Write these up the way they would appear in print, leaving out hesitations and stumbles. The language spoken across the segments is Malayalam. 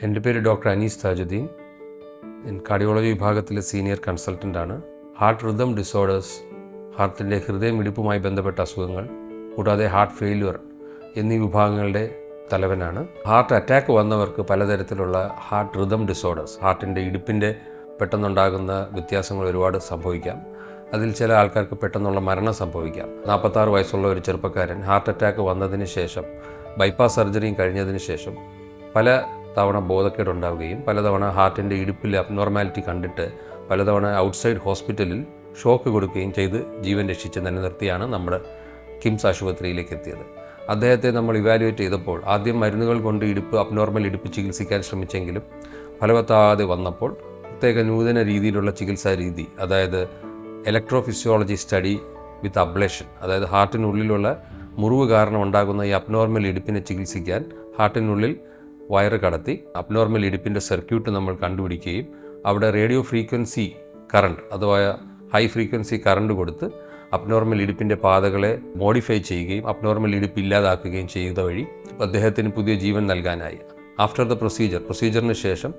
എൻ്റെ പേര് ഡോക്ടർ അനീസ് താജുദ്ദീൻ. ഞാൻ കാർഡിയോളജി വിഭാഗത്തിലെ സീനിയർ കൺസൾട്ടൻ്റാണ്. ഹാർട്ട് റിതം ഡിസോർഡേഴ്സ്, ഹാർട്ടിൻ്റെ ഹൃദയമിടിപ്പുമായി ബന്ധപ്പെട്ട അസുഖങ്ങൾ, കൂടാതെ ഹാർട്ട് ഫെയില്യുവർ എന്നീ വിഭാഗങ്ങളുടെ തലവനാണ്. ഹാർട്ട് അറ്റാക്ക് വന്നവർക്ക് പലതരത്തിലുള്ള ഹാർട്ട് റിതം ഡിസോർഡേഴ്സ്, ഹാർട്ടിൻ്റെ ഇടിപ്പിൻ്റെ പെട്ടെന്നുണ്ടാകുന്ന വ്യത്യാസങ്ങൾ ഒരുപാട് സംഭവിക്കാം. അതിൽ ചില ആൾക്കാർക്ക് പെട്ടെന്നുള്ള മരണം സംഭവിക്കാം. 46 വയസ്സുള്ള ഒരു ചെറുപ്പക്കാരൻ ഹാർട്ട് അറ്റാക്ക് വന്നതിന് ശേഷം ബൈപ്പാസ് സർജറിയും കഴിഞ്ഞതിന് ശേഷം പല തവണ ബോധക്കേടുണ്ടാവുകയും പലതവണ ഹാർട്ടിൻ്റെ ഇടുപ്പിൽ അബ്നോർമാലിറ്റി കണ്ടിട്ട് പലതവണ ഔട്ട്സൈഡ് ഹോസ്പിറ്റലിൽ ഷോക്ക് കൊടുക്കുകയും ചെയ്ത് ജീവൻ രക്ഷിച്ച് നിലനിർത്തിയാണ് നമ്മുടെ കിംസ് ആശുപത്രിയിലേക്ക് എത്തിയത്. അദ്ദേഹത്തെ നമ്മൾ ഇവാലുവേറ്റ് ചെയ്തപ്പോൾ ആദ്യം മരുന്നുകൾ കൊണ്ട് അബ്നോർമൽ ഇടുപ്പ് ചികിത്സിക്കാൻ ശ്രമിച്ചെങ്കിലും ഫലവത്താതെ വന്നപ്പോൾ പ്രത്യേക നൂതന രീതിയിലുള്ള ചികിത്സാ രീതി, അതായത് ഇലക്ട്രോഫിസിയോളജി സ്റ്റഡി വിത്ത് അബ്ലേഷൻ, അതായത് ഹാർട്ടിനുള്ളിലുള്ള മുറിവ് കാരണം ഉണ്ടാകുന്ന ഈ അബ്നോർമൽ ഇടുപ്പിനെ ചികിത്സിക്കാൻ ഹാർട്ടിനുള്ളിൽ വയറ് കടത്തി അബ്നോർമൽ ഇടുപ്പിൻ്റെ സർക്യൂട്ട് നമ്മൾ കണ്ടുപിടിക്കുകയും അവിടെ റേഡിയോ ഫ്രീക്വൻസി കറണ്ട് അഥവാ ഹൈ ഫ്രീക്വൻസി കറണ്ട് കൊടുത്ത് അബ്നോർമൽ ഇടുപ്പിൻ്റെ പാതകളെ മോഡിഫൈ ചെയ്യുകയും അബ്നോർമൽ ഇടുപ്പ് ഇല്ലാതാക്കുകയും ചെയ്ത വഴി അദ്ദേഹത്തിന് പുതിയ ജീവൻ നൽകാനായി. ആഫ്റ്റർ ദ പ്രൊസീജിയറിന് ശേഷം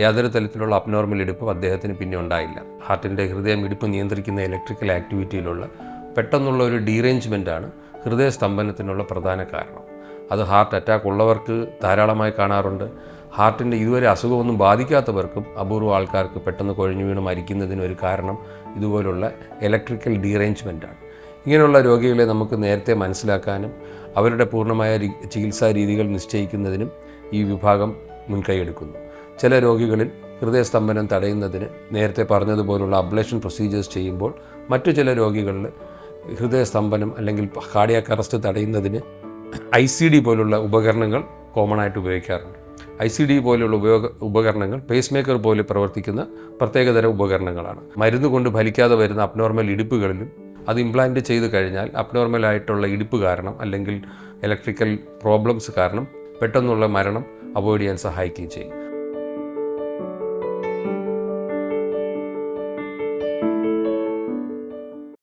യാതൊരു തരത്തിലുള്ള അബ്നോർമൽ ഇടുപ്പും അദ്ദേഹത്തിന് പിന്നെ ഉണ്ടായില്ല. ഹാർട്ടിൻ്റെ ഇടുപ്പ് നിയന്ത്രിക്കുന്ന ഇലക്ട്രിക്കൽ ആക്ടിവിറ്റിയിലുള്ള പെട്ടെന്നുള്ള ഒരു ഡീറേഞ്ച്മെൻറ്റാണ് ഹൃദയസ്തംഭനത്തിനുള്ള പ്രധാന കാരണം. അത് ഹാർട്ട് അറ്റാക്ക് ഉള്ളവർക്ക് ധാരാളമായി കാണാറുണ്ട്. ഹാർട്ടിൻ്റെ ഇതുവരെ അസുഖമൊന്നും ബാധിക്കാത്തവർക്കും അപൂർവ ആൾക്കാർക്ക് പെട്ടെന്ന് കുഴഞ്ഞു വീണ് മരിക്കുന്നതിനൊരു കാരണം ഇതുപോലുള്ള ഇലക്ട്രിക്കൽ ഡീറേഞ്ച്മെൻറ്റാണ്. ഇങ്ങനെയുള്ള രോഗികളെ നമുക്ക് നേരത്തെ മനസ്സിലാക്കാനും അവരുടെ പൂർണ്ണമായ ചികിത്സാ രീതികൾ നിശ്ചയിക്കുന്നതിനും ഈ വിഭാഗം മുൻകൈയെടുക്കുന്നു. ചില രോഗികളിൽ ഹൃദയസ്തംഭനം തടയുന്നതിന് നേരത്തെ പറഞ്ഞതുപോലുള്ള അബ്ലേഷൻ പ്രൊസീജിയേഴ്സ് ചെയ്യുമ്പോൾ മറ്റു ചില രോഗികളിൽ ഹൃദയസ്തംഭനം അല്ലെങ്കിൽ കാർഡിയാക് അറസ്റ്റ് തടയുന്നതിന് ICD പോലുള്ള ഉപകരണങ്ങൾ കോമൺ ആയിട്ട് ഉപയോഗിക്കാറുണ്ട്. ICD പോലുള്ള ഉപകരണങ്ങൾ പേസ് മേക്കർ പോലെ പ്രവർത്തിക്കുന്ന പ്രത്യേകതരം ഉപകരണങ്ങളാണ്. മരുന്ന് കൊണ്ട് ഫലിക്കാതെ വരുന്ന അബ്നോർമൽ ഇടുപ്പുകളിലും അത് ഇംപ്ലാന്റ് ചെയ്ത് കഴിഞ്ഞാൽ അബ്നോർമലായിട്ടുള്ള ഇടുപ്പ് കാരണം അല്ലെങ്കിൽ ഇലക്ട്രിക്കൽ പ്രോബ്ലംസ് കാരണം പെട്ടെന്നുള്ള മരണം അവോയ്ഡ് ചെയ്യാൻ സഹായിക്കുകയും ചെയ്യും.